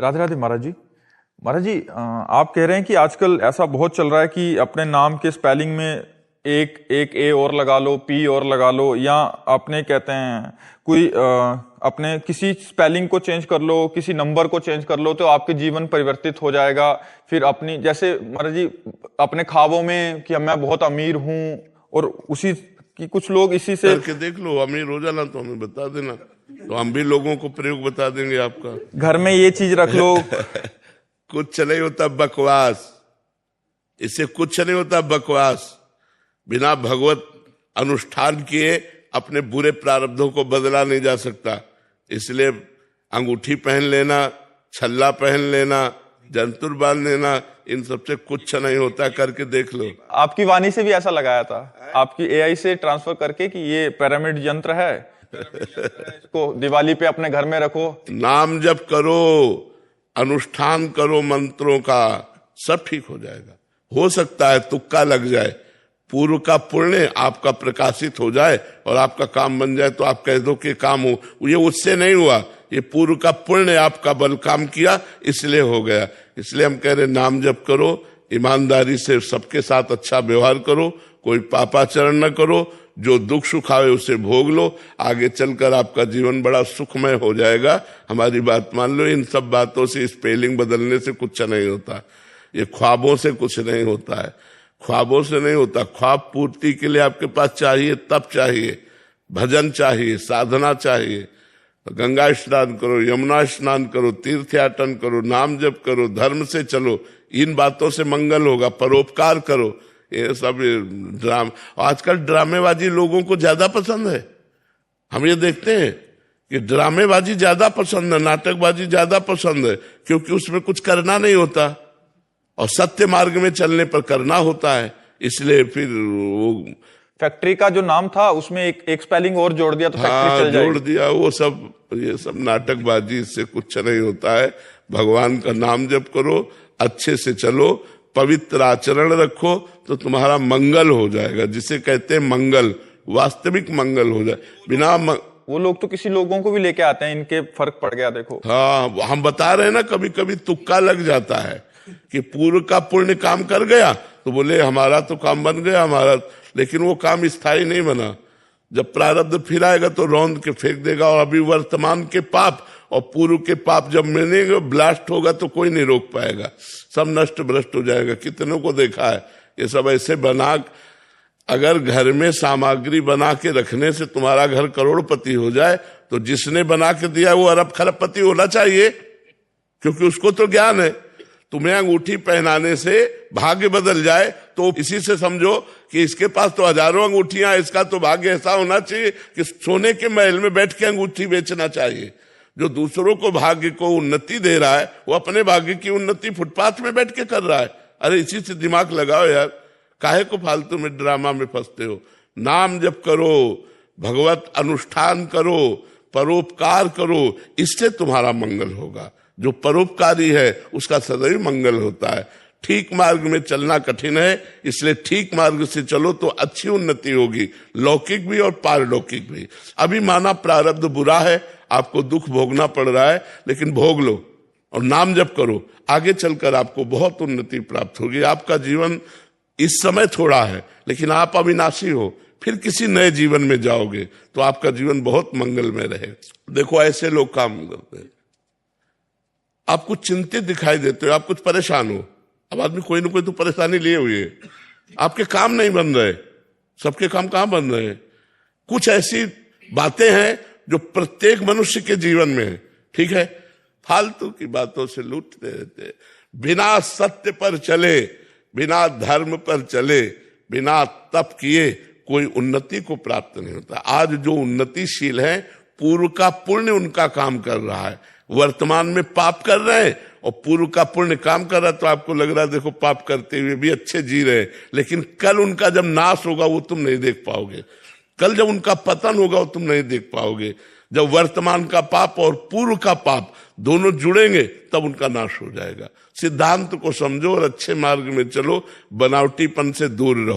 राधे राधे महाराज जी। महाराज जी, आप कह रहे हैं कि आजकल ऐसा बहुत चल रहा है कि अपने नाम के स्पेलिंग में एक ए और लगा लो, पी और लगा लो, या अपने कहते हैं कोई अपने किसी स्पेलिंग को चेंज कर लो, किसी नंबर को चेंज कर लो तो आपके जीवन परिवर्तित हो जाएगा। फिर अपनी जैसे महाराज जी अपने ख्वाबों में कि मैं बहुत अमीर हूं, और उसी कि कुछ लोग इसी से करके देख लो, अमीर हो जाना तो हमें बता देना, तो हम भी लोगों को प्रयोग बता देंगे आपका। घर में ये चीज रख लो। कुछ नहीं होता बकवास, इससे कुछ नहीं होता बकवास। बिना भगवत अनुष्ठान किए अपने बुरे प्रारब्धों को बदला नहीं जा सकता। इसलिए अंगूठी पहन लेना, छल्ला पहन लेना, जंतुर बांध लेना, इन सबसे कुछ नहीं होता, करके देख लो। आपकी वाणी से भी ऐसा लगाया था, आपकी एआई से ट्रांसफर करके कि ये पिरामिड यंत्र है, इसको दिवाली पे अपने घर में रखो। नाम जप करो, अनुष्ठान करो मंत्रों का, सब ठीक हो जाएगा। हो सकता है तुक्का लग जाए, पूर्व का पुण्य आपका प्रकाशित हो जाए और आपका काम बन जाए, तो आप कह दो कि काम हो। ये उससे नहीं हुआ, ये पूर्व का पुण्य आपका बल काम किया, इसलिए हो गया। इसलिए हम कह रहे नाम जप करो, ईमानदारी से सबके साथ अच्छा व्यवहार करो, कोई पापाचरण न करो, जो दुख सुख आवे उसे भोग लो, आगे चलकर आपका जीवन बड़ा सुखमय हो जाएगा। हमारी बात मान लो। इन सब बातों से, स्पेलिंग बदलने से कुछ नहीं होता, ये ख्वाबों से कुछ नहीं होता है, ख्वाबों से नहीं होता। ख्वाब पूर्ति के लिए आपके पास चाहिए, तप चाहिए, भजन चाहिए, साधना चाहिए। गंगा स्नान करो, यमुना स्नान करो, तीर्थयाटन करो, नाम जप करो, धर्म से चलो, इन बातों से मंगल होगा। परोपकार करो, ये सब ड्रामा। आजकल ड्रामेबाजी लोगों को ज्यादा पसंद है। हम ये देखते हैं कि ड्रामेबाजी ज्यादा पसंद है, नाटकबाजी ज्यादा पसंद है, क्योंकि उसमें कुछ करना नहीं होता और सत्य मार्ग में चलने पर करना होता है। इसलिए फिर वो फैक्ट्री का जो नाम था उसमें एक स्पेलिंग और जोड़ दिया तो फैक्ट्री चल जाएगी। जोड़ दिया, वो सब, ये सब नाटकबाजी, इससे कुछ नहीं होता है। भगवान का नाम जप करो, अच्छे से चलो, पवित्र आचरण रखो, तो तुम्हारा मंगल हो जाएगा। जिसे कहते हैं मंगल, वास्तविक मंगल हो जाए। बिना वो लोग तो किसी लोगों को भी लेके आते हैं, इनके फर्क पड़ गया देखो। हाँ, हम बता रहे हैं ना, कभी कभी तुक्का लग जाता है कि पूर्व का पुण्य काम कर गया तो बोले हमारा तो काम बन गया हमारा, लेकिन वो काम स्थायी नहीं बना। जब प्रारब्ध फिर आएगा तो रौंद के फेंक देगा। और अभी वर्तमान के पाप और पूर्व के पाप जब मिलेंगे, ब्लास्ट होगा, तो कोई नहीं रोक पाएगा, सब नष्ट भ्रष्ट हो जाएगा। कितनों को देखा है ये सब ऐसे बना। अगर घर में सामग्री बना के रखने से तुम्हारा घर करोड़पति हो जाए, तो जिसने बना के दिया वो अरब खरबपति होना चाहिए, क्योंकि उसको तो ज्ञान है। तुम्हें अंगूठी पहनाने से भाग्य बदल जाए तो इसी से समझो कि इसके पास तो हजारों अंगूठियां, इसका तो भाग्य ऐसा होना चाहिए कि सोने के महल में बैठ के अंगूठी बेचना चाहिए। जो दूसरों को भाग्य को उन्नति दे रहा है, वो अपने भाग्य की उन्नति फुटपाथ में बैठ के कर रहा है। अरे इसी से दिमाग लगाओ यार, काहे को फालतू में ड्रामा में फंसते हो। नाम जप करो, भगवत अनुष्ठान करो, परोपकार करो, इससे तुम्हारा मंगल होगा। जो परोपकारी है उसका सदैव मंगल होता है। ठीक मार्ग में चलना कठिन है, इसलिए ठीक मार्ग से चलो तो अच्छी उन्नति होगी, लौकिक भी और पारलौकिक भी। अभी माना प्रारब्ध बुरा है, आपको दुख भोगना पड़ रहा है, लेकिन भोग लो और नाम जप करो, आगे चलकर आपको बहुत उन्नति प्राप्त होगी। आपका जीवन इस समय थोड़ा है, लेकिन आप अविनाशी हो, फिर किसी नए जीवन में जाओगे तो आपका जीवन बहुत मंगलमय रहेगा। देखो ऐसे लोग काम करते हैं, आप कुछ चिंतित दिखाई देते हो, आप कुछ परेशान हो। अब आदमी कोई ना कोई तो परेशानी लिए हुए है, आपके काम नहीं बन रहे, सबके काम कहां बन रहे हैं। कुछ ऐसी बातें हैं जो प्रत्येक मनुष्य के जीवन में है, ठीक है, फालतू की बातों से लूटते रहते। बिना सत्य पर चले, बिना धर्म पर चले, बिना तप किए कोई उन्नति को प्राप्त नहीं होता। आज जो उन्नतिशील है, पूर्व का पुण्य उनका काम कर रहा है। वर्तमान में पाप कर रहे हैं और पूर्व का पुण्य काम कर रहा है, तो आपको लग रहा है देखो पाप करते हुए भी अच्छे जी रहे, लेकिन कल उनका जब नाश होगा वो तुम नहीं देख पाओगे। कल जब उनका पतन होगा वो तुम नहीं देख पाओगे। जब वर्तमान का पाप और पूर्व का पाप दोनों जुड़ेंगे तब उनका नाश हो जाएगा। सिद्धांत को समझो और अच्छे मार्ग में चलो, बनावटीपन से दूर रहो।